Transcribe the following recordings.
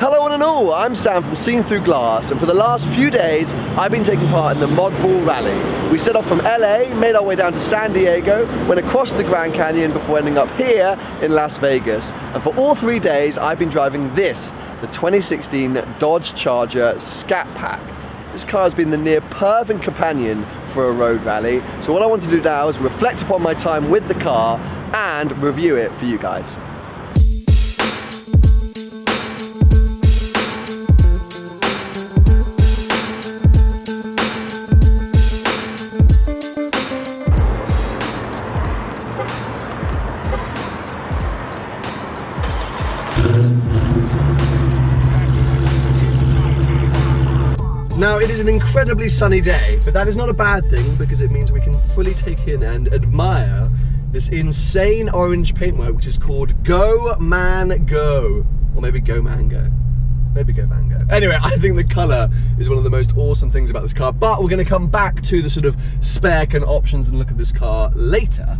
Hello one and all, I'm Sam from Seen Through Glass, and for the last few days I've been taking part in the Modball Rally. We set off from LA, made our way down to San Diego, went across the Grand Canyon before ending up here in Las Vegas. And for all 3 days I've been driving this, the 2016 Dodge Charger Scat Pack. This car has been the near perfect companion for a road rally, so what I want to do now is reflect upon my time with the car and review it for you guys. Now, it is an incredibly sunny day, but that is not a bad thing because it means we can fully take in and admire this insane orange paintwork which is called Go Man Go. Or maybe Go Man Go. Maybe Go Man Go. Anyway, I think the colour is one of the most awesome things about this car, but we're going to come back to the sort of spec and options and look at this car later.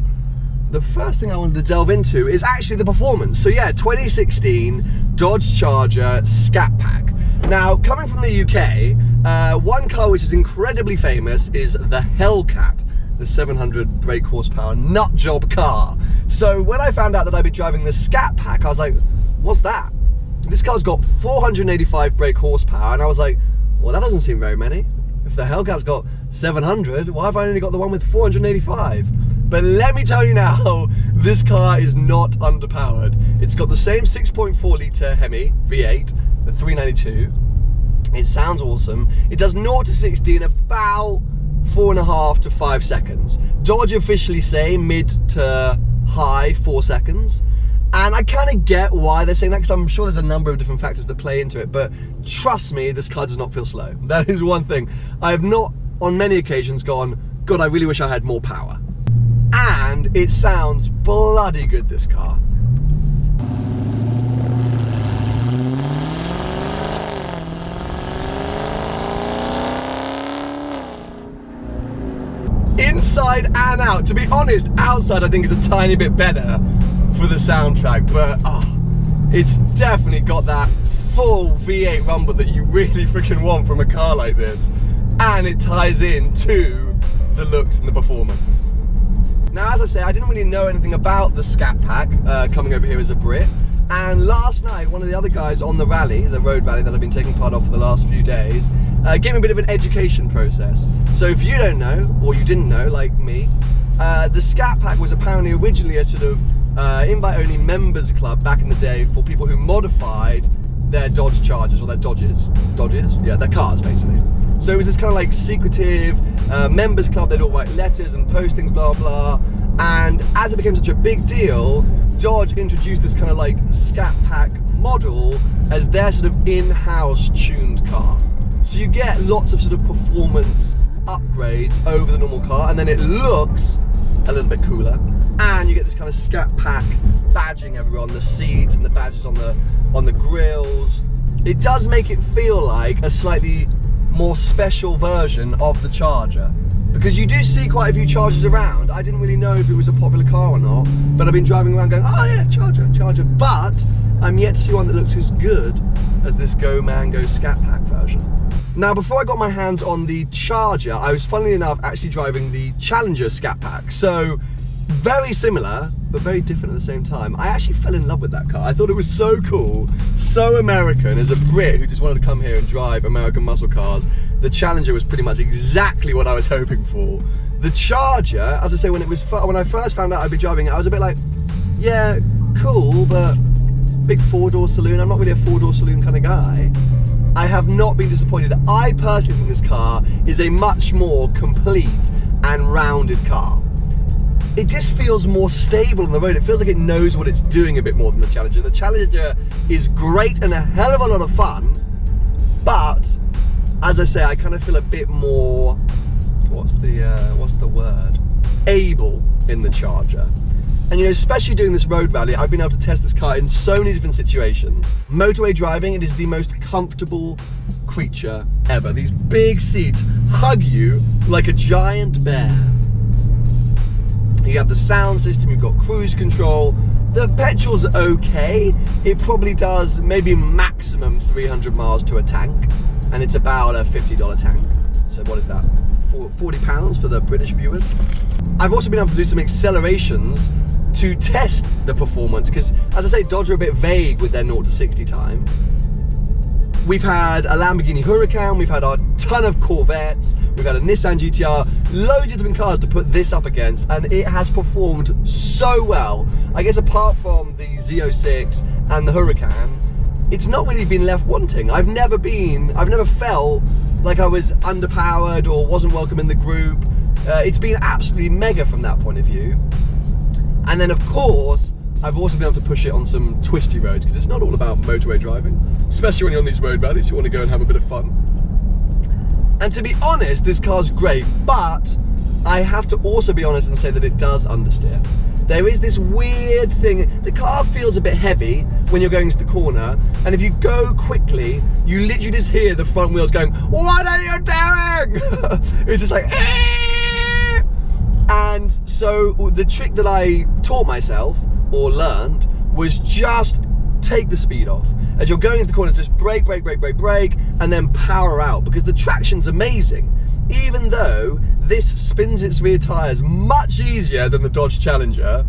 The first thing I wanted to delve into is actually the performance. So yeah, 2016 Dodge Charger Scat Pack. Now, coming from the UK, one car which is incredibly famous is the Hellcat, the 700 brake horsepower nut job car. So when I found out that I'd be driving the Scat Pack, I was like, what's that? This car's got 485 brake horsepower, and I was like, well, that doesn't seem very many. If the Hellcat's got 700, why have I only got the one with 485? But let me tell you now, this car is not underpowered. It's got the same 6.4 litre Hemi V8, the 392. It sounds awesome. It does 0 to 60 in about 4.5 to 5 seconds. Dodge officially say mid to high 4 seconds. And I kind of get why they're saying that, because I'm sure there's a number of different factors that play into it, but trust me, this car does not feel slow. That is one thing. I have not, on many occasions, gone, God, I really wish I had more power. And it sounds bloody good, this car. Inside and out. To be honest, outside I think is a tiny bit better for the soundtrack, but it's definitely got that full V8 rumble that you really freaking want from a car like this, and it ties in to the looks and the performance. Now, as I say, I didn't really know anything about the Scat Pack coming over here as a Brit, and last night one of the other guys on the rally, the road rally that I've been taking part of for the last few days, gave me a bit of an education process. So if you don't know, or you didn't know like me, the Scat Pack was apparently originally a sort of invite-only members club back in the day for people who modified their Dodge Chargers, or their Dodges? Yeah, their cars, basically. So it was this kind of like secretive members club. They'd all write letters and postings, blah, blah. And as it became such a big deal, Dodge introduced this kind of like Scat Pack model as their sort of in-house tuned car. So you get lots of sort of performance upgrades over the normal car, and then it looks a little bit cooler. And you get this kind of Scat Pack badging everywhere on the seats and the badges on the grills. It does make it feel like a slightly more special version of the Charger, because you do see quite a few Chargers around. I didn't really know if it was a popular car or not, but I've been driving around going, oh yeah, Charger, but I'm yet to see one that looks as good as this Go Man Go Scat Pack version. Now, before I got my hands on the Charger, I was, funnily enough, actually driving the Challenger Scat Pack. So very similar, but very different at the same time. I actually fell in love with that car. I thought it was so cool, so American. As a Brit who just wanted to come here and drive American muscle cars, the Challenger was pretty much exactly what I was hoping for. The Charger, as I say, when I first found out I'd be driving it, I was a bit like, yeah, cool, but big four-door saloon. I'm not really a four-door saloon kind of guy. I have not been disappointed. I personally think this car is a much more complete and rounded car. It just feels more stable on the road. It feels like it knows what it's doing a bit more than the Challenger. The Challenger is great and a hell of a lot of fun, but as I say, I kind of feel a bit more, what's the word? Able in the Charger. And you know, especially doing this road rally, I've been able to test this car in so many different situations. Motorway driving, it is the most comfortable creature ever. These big seats hug you like a giant bear. You have the sound system, you've got cruise control. The petrol's okay. It probably does maybe maximum 300 miles to a tank, and it's about a $50 tank. So what is that? £40 for the British viewers. I've also been able to do some accelerations to test the performance, because as I say, Dodge are a bit vague with their 0 to 60 time. We've had a Lamborghini Huracan, we've had a ton of Corvettes, we've had a Nissan GTR, loads of different cars to put this up against, and it has performed so well. I guess apart from the Z06 and the Huracan, it's not really been left wanting. I've never felt like I was underpowered or wasn't welcome in the group. It's been absolutely mega from that point of view. And then of course, I've also been able to push it on some twisty roads, because it's not all about motorway driving, especially when you're on these road rallies. You want to go and have a bit of fun. And to be honest, this car's great, but I have to also be honest and say that it does understeer. There is this weird thing. The car feels a bit heavy when you're going into the corner, and if you go quickly, you literally just hear the front wheels going, "What are you doing?" It's just like, "Eh!" And so the trick that I taught myself, or learned, was just take the speed off. As you're going into the corners, just brake, brake, brake, brake, brake, and then power out, because the traction's amazing. Even though this spins its rear tyres much easier than the Dodge Challenger,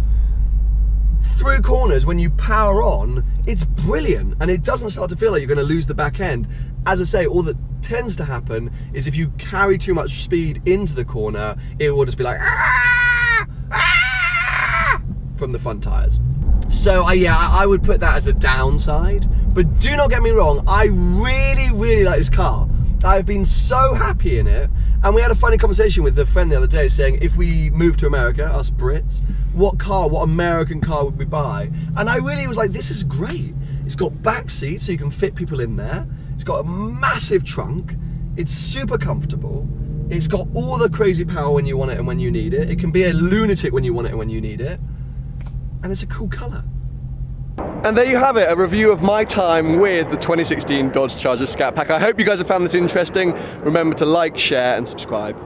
through corners, when you power on, it's brilliant, and it doesn't start to feel like you're going to lose the back end. As I say, all that tends to happen is if you carry too much speed into the corner, it will just be like, "Ah! Ah!" from the front tyres. So yeah, I would put that as a downside, but do not get me wrong, I really, really like this car. I've been so happy in it, and we had a funny conversation with a friend the other day saying, if we moved to America, us Brits, what American car would we buy? And I really was like, this is great. It's got back seats so you can fit people in there. It's got a massive trunk. It's super comfortable. It's got all the crazy power when you want it and when you need it. It can be a lunatic when you want it and when you need it. And it's a cool colour. And there you have it, a review of my time with the 2016 Dodge Charger Scat Pack. I hope you guys have found this interesting. Remember to like, share and subscribe.